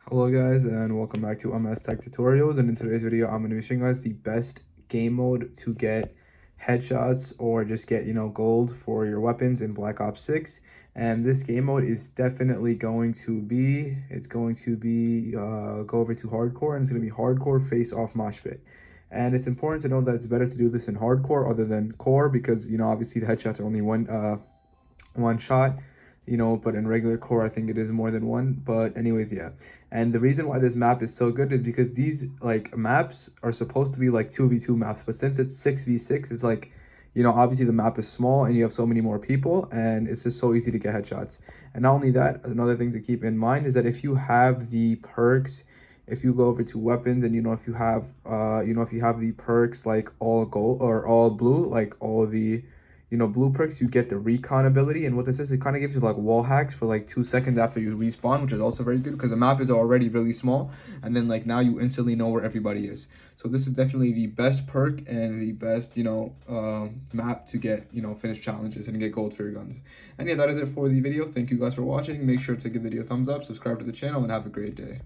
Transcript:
Hello guys, and welcome back to MS Tech Tutorials. And in today's video I'm going to be showing you guys the best game mode to get headshots or just get gold for your weapons in Black Ops 6. And this game mode is definitely going to be go over to hardcore, and it's going to be hardcore face off mosh pit. And it's important to know that it's better to do this in hardcore other than core, because obviously the headshots are only one shot, but in regular core I think it is more than one. But anyways, yeah. And the reason why this map is so good is because these maps are supposed to be like 2v2 maps, but since it's 6v6, it's like, obviously the map is small and you have so many more people, and it's just so easy to get headshots. And not only that, another thing to keep in mind is that if you have the perks, if you go over to weapons, and if you have the perks like all gold or all blue, like all the blue perks, you get the recon ability. And what this is, it kind of gives you like wall hacks for like 2 seconds after you respawn, which is also very good because the map is already really small, and then now you instantly know where everybody is. So this is definitely the best perk and the best map to get finish challenges and get gold for your guns. And yeah, that is it for the video. Thank you guys for watching. Make sure to give the video a thumbs up, subscribe to the channel, and have a great day.